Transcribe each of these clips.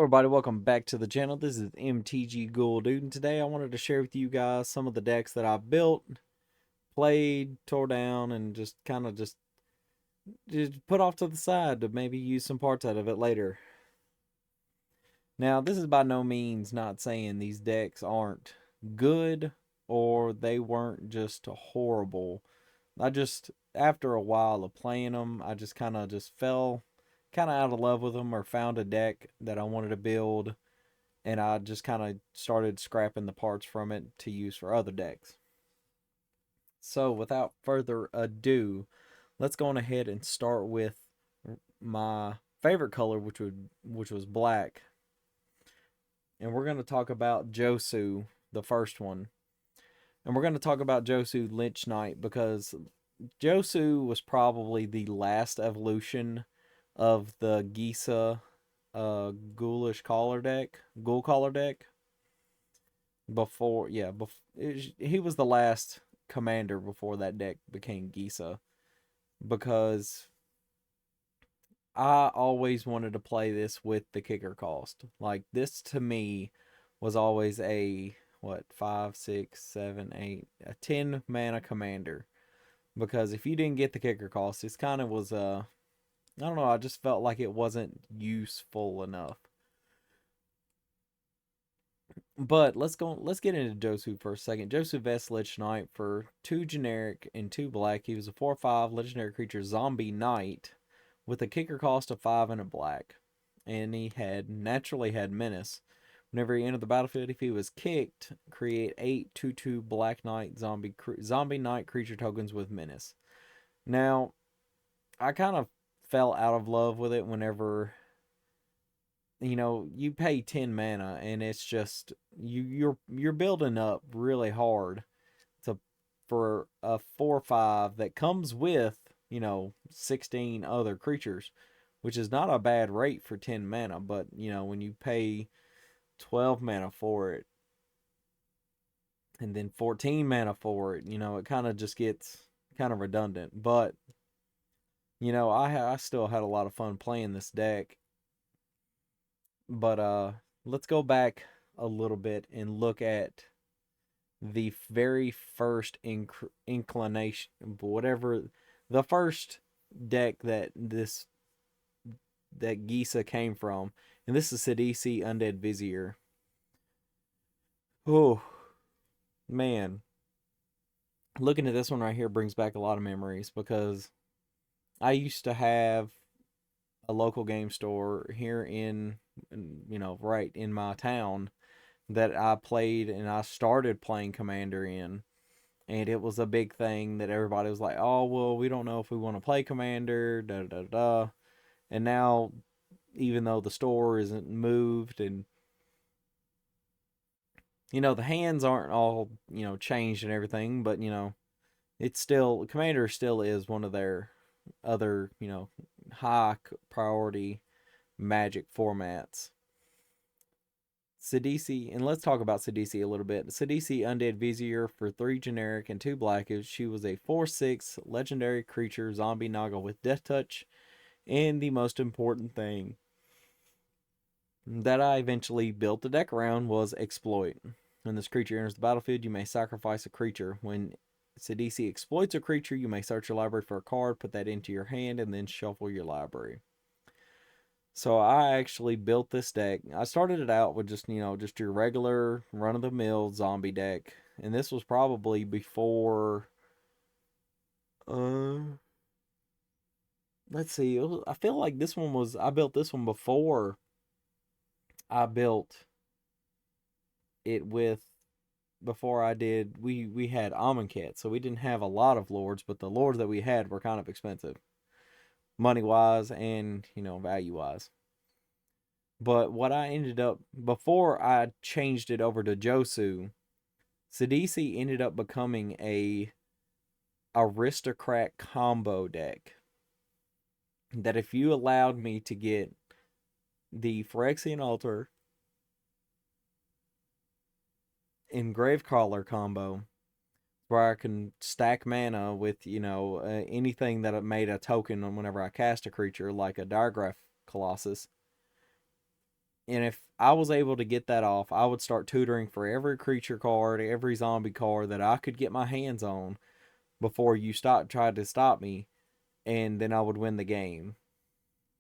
everybody, welcome back to the channel. This is MTG Ghoul Dude, and today I wanted to share with you guys some of the decks that I built, played, tore down, and just kind of just put off to the side to maybe use some parts out of it later. Now, this is by no means not saying these decks aren't good or they weren't just horrible. After a while of playing them, I just kind of just fell kind of out of love with them or found a deck that I wanted to build, and I just kind of started scrapping the parts from it to use for other decks. So without further ado, let's go on ahead and start with my favorite color, which was black. And we're going to talk about Josu, the first one. And we're going to talk about Josu Lynch Knight because Josu was probably the last evolution of the Gisa Ghoul Collar deck. He was the last commander before that deck became Gisa, because I always wanted to play this with the kicker cost. Like, this to me was always a what, 5, 6, 7, 8, a 10 mana commander. Because if you didn't get the kicker cost, this kind of was I don't know, I just felt like it wasn't useful enough. But let's get into Josu for a second. Josu Vest Lich Knight for 2 generic and 2 black. He was a 4/5 legendary creature zombie knight with a kicker cost of 5 and a black. And he naturally had menace. Whenever he entered the battlefield, if he was kicked, create 8 2/2 black knight zombie knight creature tokens with menace. Now, I kind of fell out of love with it whenever you pay 10 mana and it's just you're building up really hard to for a 4/5 that comes with 16 other creatures, which is not a bad rate for 10 mana. But when you pay 12 mana for it and then 14 mana for it, it kind of just gets kind of redundant. But I still had a lot of fun playing this deck. But let's go back a little bit and look at the very first inclination, whatever the first deck that Gisa came from, and this is Sidisi Undead Vizier. Oh man, looking at this one right here brings back a lot of memories, because I used to have a local game store here right in my town that I played, and I started playing Commander in. And it was a big thing that everybody was like, oh, well, we don't know if we want to play Commander, da da da. And now, even though the store isn't moved, and the hands aren't all changed and everything, but it's still, Commander still is one of their other high priority Magic formats. Sidisi, and let's talk about Sidisi a little bit. Sidisi Undead Vizier for 3 generic and 2 black. She was a 4/6 legendary creature zombie Naga with Death Touch. And the most important thing that I eventually built the deck around was Exploit. When this creature enters the battlefield, you may sacrifice a creature. When Sidisi exploits a creature, you may search your library for a card, put that into your hand, and then shuffle your library. So I actually built this deck. I started it out with just your regular run-of-the-mill zombie deck. And this was probably before, let's see, I feel like I built this one before I built it before I did, we had Amonkhet, so we didn't have a lot of lords, but the lords that we had were kind of expensive, money-wise and, value-wise. But what I ended up, before I changed it over to Josu, Sidisi ended up becoming a aristocrat combo deck. That if you allowed me to get the Phyrexian Altar Engraved Collar combo, where I can stack mana with, anything that made a token whenever I cast a creature, like a Diregraph Colossus, And if I was able to get that off, I would start tutoring for every creature card, every zombie card that I could get my hands on before you tried to stop me, and then I would win the game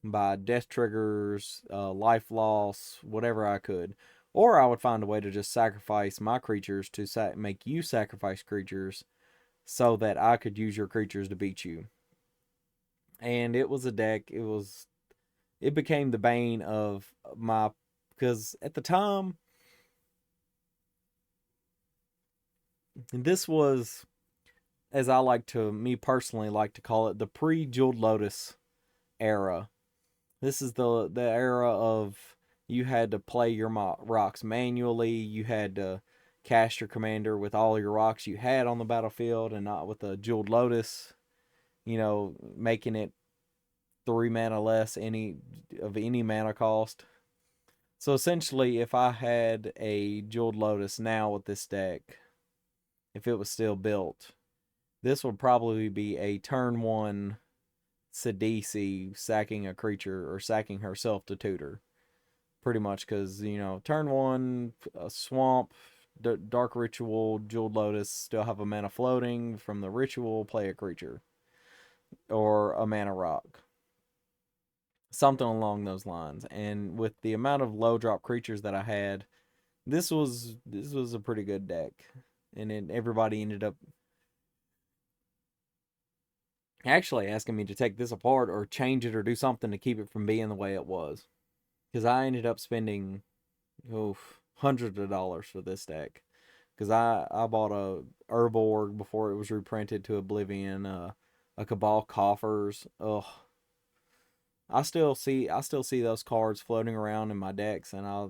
by death triggers, life loss, whatever I could. Or I would find a way to just sacrifice my creatures to make you sacrifice creatures so that I could use your creatures to beat you. And it was a deck. It became the bane of my, because at the time, this was, as I like to, me personally like to call it, the pre-Jeweled Lotus era. This is the era of you had to play your rocks manually. You had to cast your commander with all your rocks you had on the battlefield and not with a Jeweled Lotus, making it 3 mana less any mana cost. So essentially, if I had a Jeweled Lotus now with this deck, if it was still built, this would probably be a turn one Sidisi sacking a creature or sacking herself to tutor. Pretty much because, turn one, a swamp, dark ritual, Jeweled Lotus, still have a mana floating from the ritual, play a creature. Or a mana rock. Something along those lines. And with the amount of low drop creatures that I had, this was a pretty good deck. And then everybody ended up actually asking me to take this apart or change it or do something to keep it from being the way it was. Because I ended up spending hundreds of dollars for this deck. Because I bought a Urborg before it was reprinted to Oblivion, a Cabal Coffers. Ugh. I still see those cards floating around in my decks, and I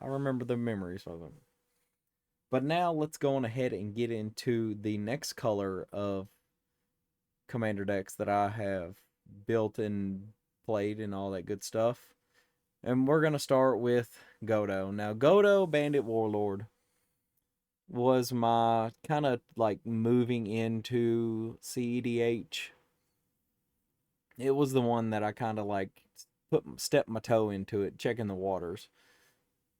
remember the memories of them. But now let's go on ahead and get into the next color of commander decks that I have built and played and all that good stuff. And we're going to start with Godo. Now, Godo Bandit Warlord was my kind of like moving into CEDH. It was the one that I kind of like stepped my toe into it, checking the waters.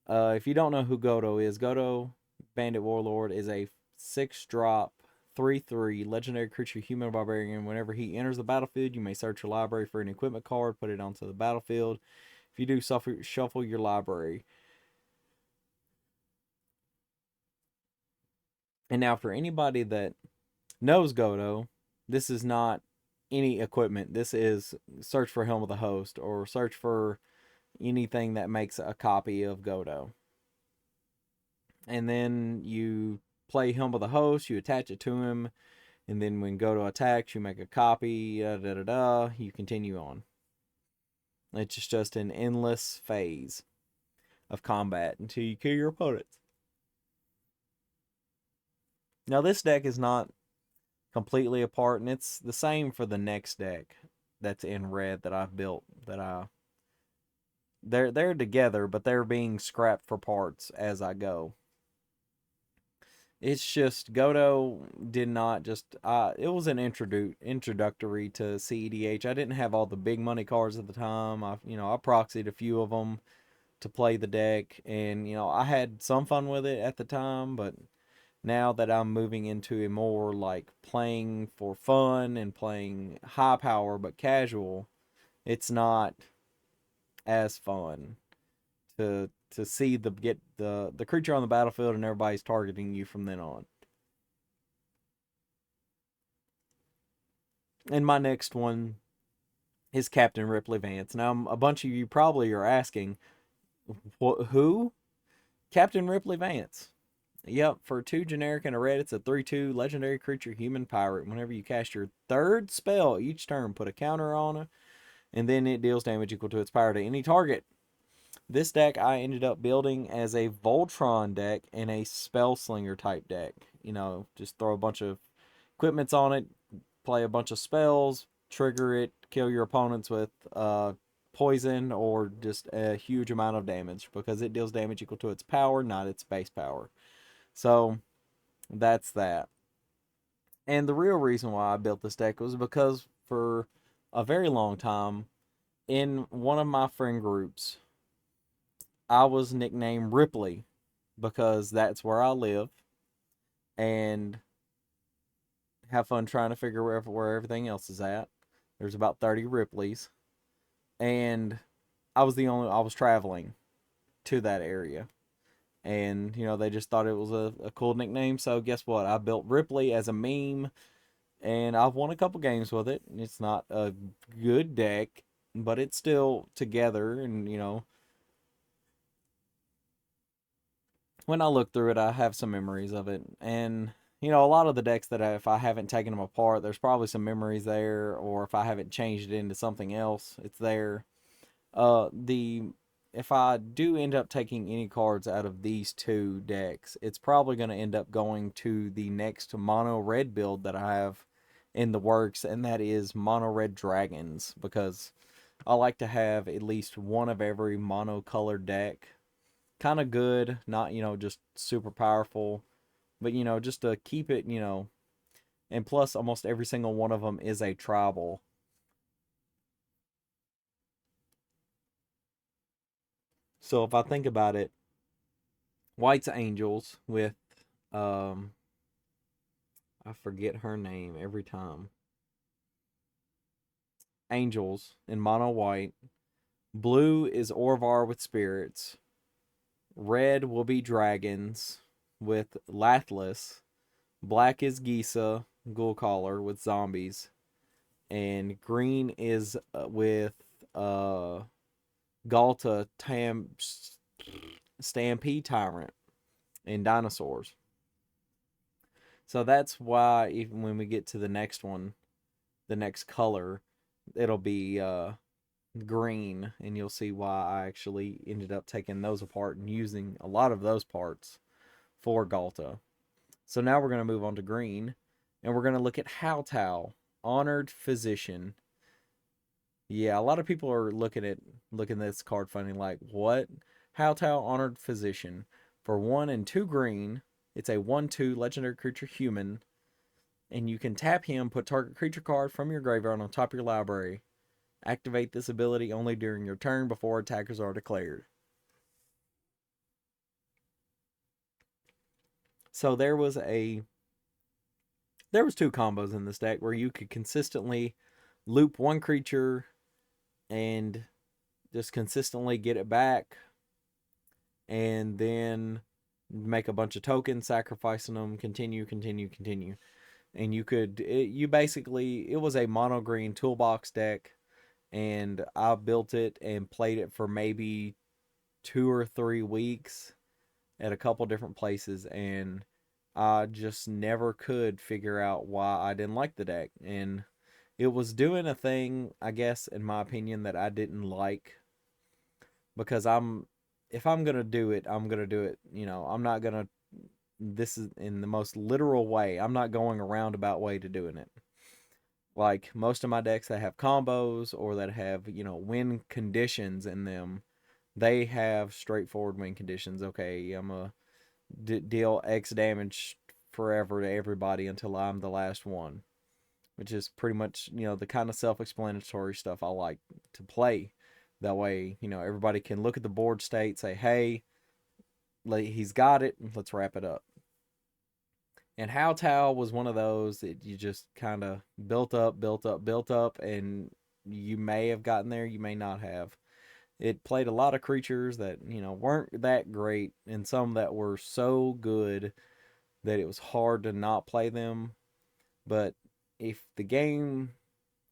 If you don't know who Godo is, Godo Bandit Warlord is a 6-drop 3/3 legendary creature, human barbarian. Whenever he enters the battlefield, you may search your library for an equipment card, put it onto the battlefield. If you do, shuffle your library. And now, for anybody that knows Godo, this is not any equipment. This is search for Helm of the Host or search for anything that makes a copy of Godo. And then you play Helm of the Host, you attach it to him, and then when Godo attacks, you make a copy, you continue on. It's just an endless phase of combat until you kill your opponents. Now, this deck is not completely apart, and it's the same for the next deck that's in red that I've built. They're together, but they're being scrapped for parts as I go. It's just Godo did not just it was an introductory to CEDH. I didn't have all the big money cards at the time. I proxied a few of them to play the deck, and I had some fun with it at the time, but now that I'm moving into a more like playing for fun and playing high power but casual, it's not as fun to see the creature on the battlefield and everybody's targeting you from then on. And my next one is Captain Ripley Vance. Now, a bunch of you probably are asking, who? Captain Ripley Vance. Yep, for 2 generic and a red, it's a 3/2 legendary creature, human pirate. Whenever you cast your 3rd spell each turn, put a counter on it, and then it deals damage equal to its power to any target. This deck I ended up building as a Voltron deck and a Spellslinger type deck. Just throw a bunch of equipments on it, play a bunch of spells, trigger it, kill your opponents with poison or just a huge amount of damage because it deals damage equal to its power, not its base power. So that's that. And the real reason why I built this deck was because for a very long time in one of my friend groups, I was nicknamed Ripley because that's where I live, and have fun trying to figure where everything else is at. There's about 30 Ripleys, and I was traveling to that area. And, they just thought it was a cool nickname. So, guess what? I built Ripley as a meme, and I've won a couple games with it. It's not a good deck, but it's still together. And, when I look through it, I have some memories of it. And, a lot of the decks that if I haven't taken them apart, there's probably some memories there, or if I haven't changed it into something else, it's there. The If I do end up taking any cards out of these two decks, it's probably going to end up going to the next mono red build that I have in the works, and that is mono red dragons, because I like to have at least one of every mono colored deck. Kind of good, not, just super powerful, but, just to keep it, and plus almost every single one of them is a tribal. So if I think about it, White's Angels with um I forget her name every time. Angels in mono white. Blue is Orvar with spirits. Red will be dragons with Lathlis. Black is Gisa, Ghoul Caller with zombies. And green is with uh Galta Stampede Tyrant and dinosaurs. So that's why even when we get to the next one, the next color, it'll be green, and you'll see why I actually ended up taking those apart and using a lot of those parts for Galta. So now we're going to move on to green, and we're going to look at Howtow, Honored Physician. Yeah, a lot of people are looking at this card funny, like, what? Howtow, Honored Physician. For 1 and 2 green, it's a 1/2 legendary creature human, and you can tap him, put target creature card from your graveyard on top of your library. Activate this ability only during your turn before attackers are declared. So there was two combos in this deck where you could consistently loop one creature and just consistently get it back, and then make a bunch of tokens, sacrificing them, continue, continue, continue. And it was a mono green toolbox deck, and I built it and played it for maybe 2 or 3 weeks at a couple different places, and I just never could figure out why I didn't like the deck. And it was doing a thing, I guess, in my opinion, that I didn't like, because if I'm gonna do it, I'm gonna do it. I'm not gonna. This is in the most literal way. I'm not going a roundabout way to doing it. Like most of my decks that have combos or that have win conditions in them, they have straightforward win conditions. Okay, I'm a deal X damage forever to everybody until I'm the last one, which is pretty much, the kind of self-explanatory stuff I like to play. That way, everybody can look at the board state, say, hey, he's got it, let's wrap it up. And Howtow was one of those that you just kind of built up, built up, built up, and you may have gotten there, you may not have. It played a lot of creatures that, weren't that great, and some that were so good that it was hard to not play them. But if the game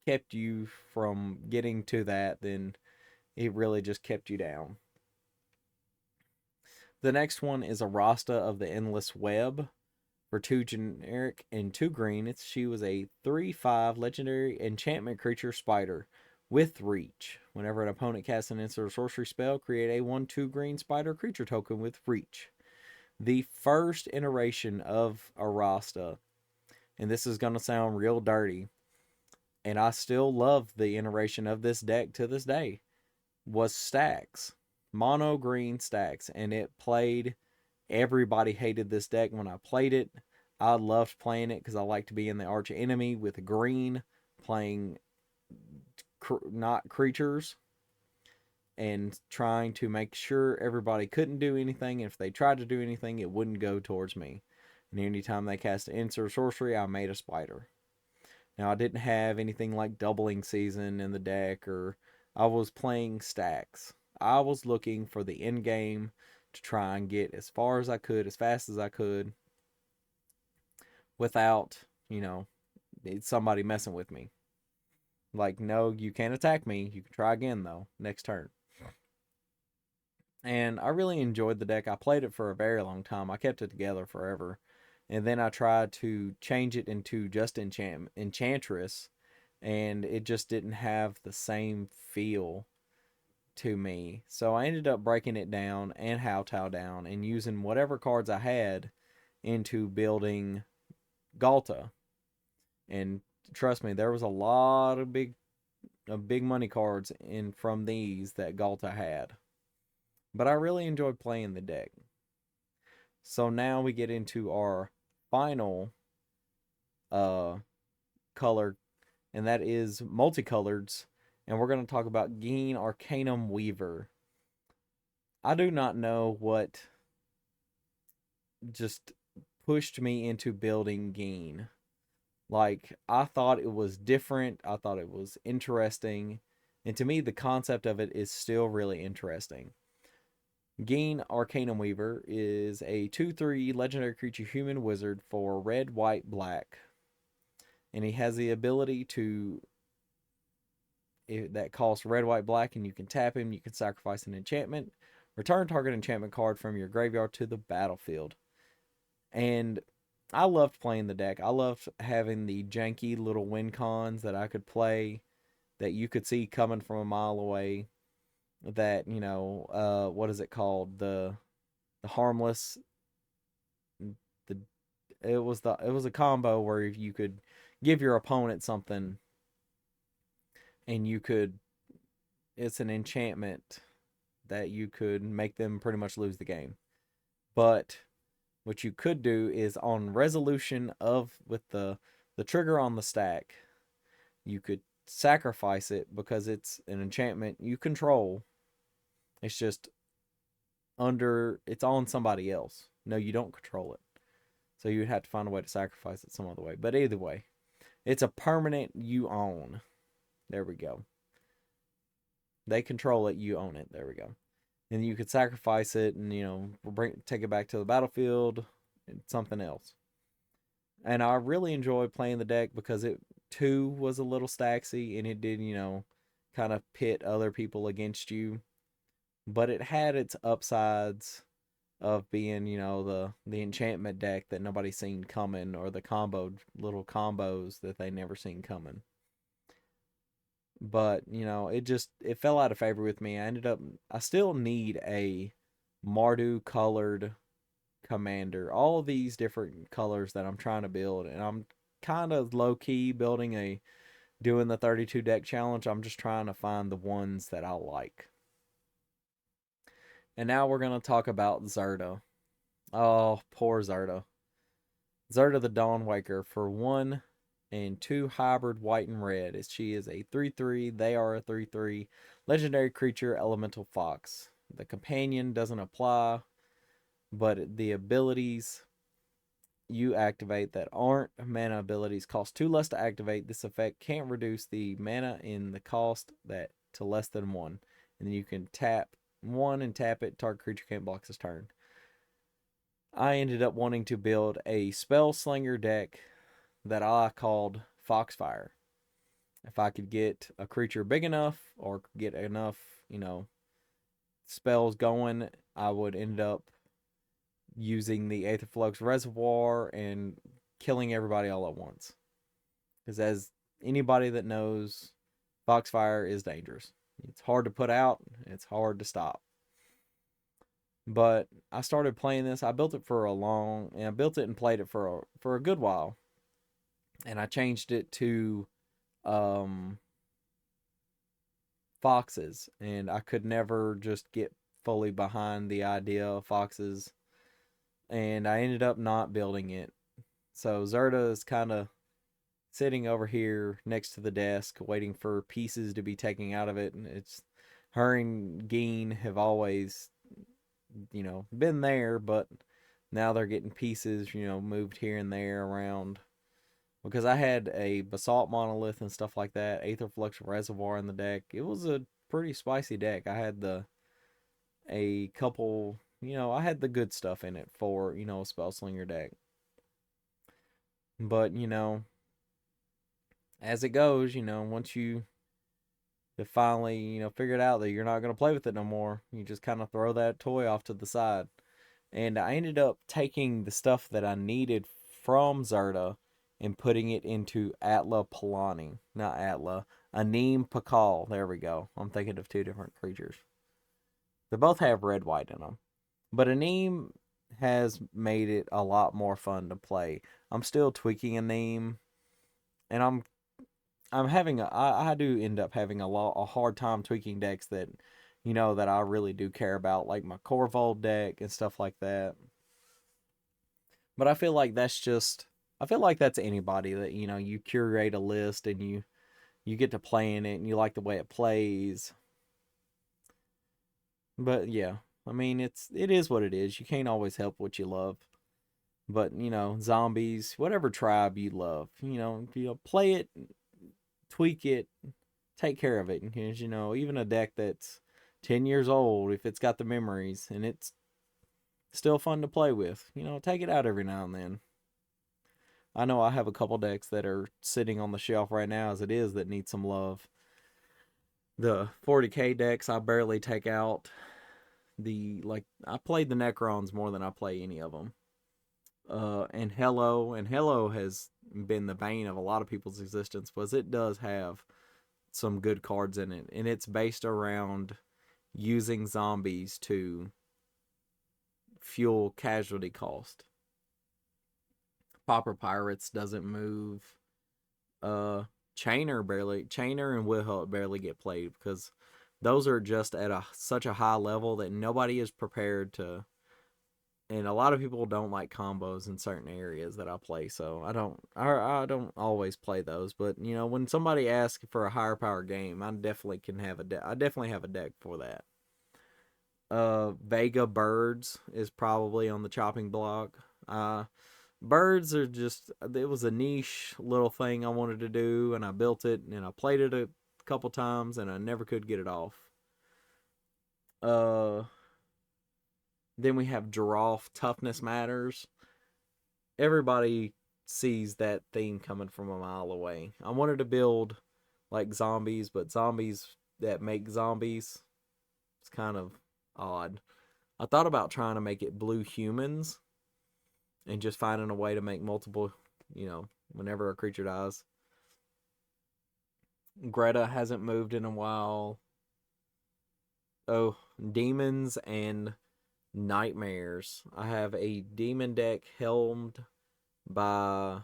kept you from getting to that, then it really just kept you down. The next one is a Rasta of the Endless Web. For 2 generic and 2 green, she was a 3/5 legendary enchantment creature spider with reach. Whenever an opponent casts an instant or sorcery spell, create a 1/2 green spider creature token with reach. The first iteration of a Rasta, and this is going to sound real dirty, and I still love the iteration of this deck to this day, was Stacks. Mono green Stacks, and it played. Everybody hated this deck when I played it. I loved playing it because I like to be in the arch enemy with green, playing not creatures. and trying to make sure everybody couldn't do anything. If they tried to do anything, it wouldn't go towards me. And anytime they cast an instant sorcery, I made a spider. Now, I didn't have anything like doubling season in the deck, or I was playing stacks. I was looking for the end game to try and get as far as I could, as fast as I could, without, somebody messing with me. Like, no, you can't attack me. You can try again, though, next turn. And I really enjoyed the deck. I played it for a very long time. I kept it together forever. And then I tried to change it into just Enchantress, and it just didn't have the same feel to me. So I ended up breaking it down and Howtow down and using whatever cards I had into building Galta. And trust me, there was a lot of big money cards in from these that Galta had. But I really enjoyed playing the deck. So now we get into our final uh color, and that is multicoloreds, and we're going to talk about Geen Arcanum Weaver. I do not know what just pushed me into building Geen. Like, I thought it was different, I thought it was interesting, and to me, the concept of it is still really interesting. Geen Arcanum Weaver is a 2/3 legendary creature human wizard for red, white, black. And he has the ability to that costs red, white, black, and you can tap him, you can sacrifice an enchantment, return target enchantment card from your graveyard to the battlefield. And I loved playing the deck. I loved having the janky little win cons that I could play that you could see coming from a mile away. That, what is it called? The harmless the it was a combo where you could give your opponent something, and it's an enchantment that you could make them pretty much lose the game. But what you could do is on resolution of with the trigger on the stack, you could sacrifice it because it's an enchantment you control. It's just it's on somebody else. No, you don't control it. So you'd have to find a way to sacrifice it some other way. But either way, it's a permanent you own. There we go. They control it, you own it. There we go. And you could sacrifice it and, take it back to the battlefield and something else. And I really enjoyed playing the deck because it too was a little stacksy, and it did, kind of pit other people against you. But it had its upsides of being, the enchantment deck that nobody seen coming, or the little combos that they never seen coming. But, it fell out of favor with me. I still need a Mardu colored commander. All these different colors that I'm trying to build, and I'm kind of low key doing the 32 deck challenge. I'm just trying to find the ones that I like. And now we're going to talk about Zerda. Oh, poor Zerda. Zerda the Dawnwaker for 1 and 2 hybrid white and red. She is a 3/3. They are a 3/3. Legendary creature, elemental fox. The companion doesn't apply, but the abilities you activate that aren't mana abilities cost 2 less to activate. This effect can't reduce the mana in the cost that to less than 1. And then you can tap 1 and tap it. Target creature can't block this turn. I ended up wanting to build a spell slinger deck that I called Foxfire. If I could get a creature big enough or get enough, spells going, I would end up using the Aetherflux Reservoir and killing everybody all at once. Because as anybody that knows, Foxfire is dangerous. It's hard to put out, it's hard to stop. But I started playing this. I built it I built it and played it for a good while. And I changed it to foxes, and I could never just get fully behind the idea of foxes, and I ended up not building it. So Zerda is kind of sitting over here next to the desk waiting for pieces to be taken out of it, and her and Geen have always, been there, but now they're getting pieces, moved here and there around. Because I had a basalt monolith and stuff like that, aether flux reservoir in the deck. It was a pretty spicy deck. I had a couple, I had the good stuff in it for, a spell slinger deck. But, as it goes, once you finally, figured out that you're not going to play with it no more, you just kind of throw that toy off to the side. And I ended up taking the stuff that I needed from Zerta and putting it into Atla Palani. Not Atla. Anim Pakal. There we go. I'm thinking of two different creatures. They both have red white in them. But Anim has made it a lot more fun to play. I'm still tweaking Anim, and I'm having I do end up having a hard time tweaking decks that that I really do care about, like my Corvold deck and stuff like that. But I feel like that's anybody that you curate a list and you get to play in it and you like the way it plays. But yeah, I mean it is what it is. You can't always help what you love. But zombies, whatever tribe you love, play it, tweak it, take care of it. Because even a deck that's 10 years old, if it's got the memories and it's still fun to play with, take it out every now and then. I know I have a couple decks that are sitting on the shelf right now as it is that need some love. The 40k decks I barely take out. I played the Necrons more than I play any of them. And Hello has been the bane of a lot of people's existence, because it does have some good cards in it, and it's based around using zombies to fuel casualty cost. Pauper Pirates doesn't move. Chainer and Wilhult barely get played because those are just at such a high level that nobody is prepared to. And a lot of people don't like combos in certain areas that I play, so I don't always play those. But when somebody asks for a higher power game, I definitely I definitely have a deck for that. Vega Birds is probably on the chopping block. Birds are just, it was a niche little thing I wanted to do, and I built it, and I played it a couple times, and I never could get it off. Then we have Giraffe, Toughness Matters. Everybody sees that theme coming from a mile away. I wanted to build like zombies, but zombies that make zombies. It's kind of odd. I thought about trying to make it blue humans and just finding a way to make multiple, whenever a creature dies. Greta hasn't moved in a while. Oh, demons and nightmares. I have a demon deck helmed by,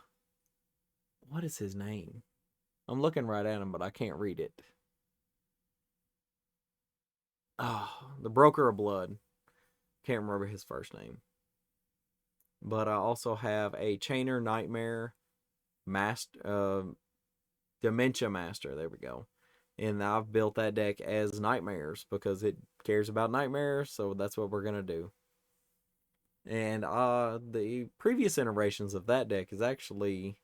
what is his name? I'm looking right at him, but I can't read it. Oh, the Broker of Blood. Can't remember his first name. But I also have a Chainer Nightmare Dementia Master. There we go. And I've built that deck as nightmares because it cares about nightmares, so that's what we're gonna do. And the previous iterations of that deck is actually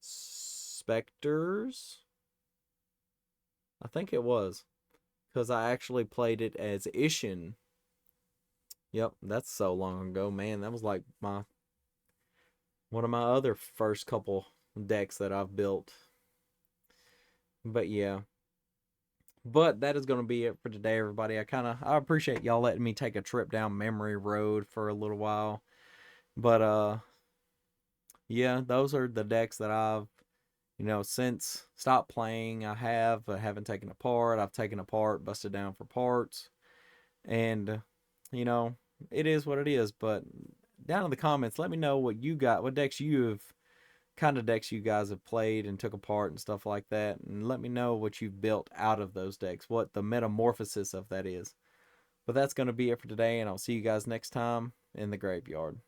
Specters. I think it was, because I actually played it as Ishin. Yep, that's so long ago, man. That was like one of my other first couple decks that I've built. But yeah. But that is going to be it for today, everybody. I appreciate y'all letting me take a trip down memory road for a little while. But yeah, those are the decks that I've since stopped playing. I haven't taken apart. I've taken apart, busted down for parts. And you know, it is what it is. But down in the comments, let me know what you got, what decks kind of decks you guys have played and took apart and stuff like that. And let me know what you've built out of those decks, what the metamorphosis of that is. But that's going to be it for today, and I'll see you guys next time in the graveyard.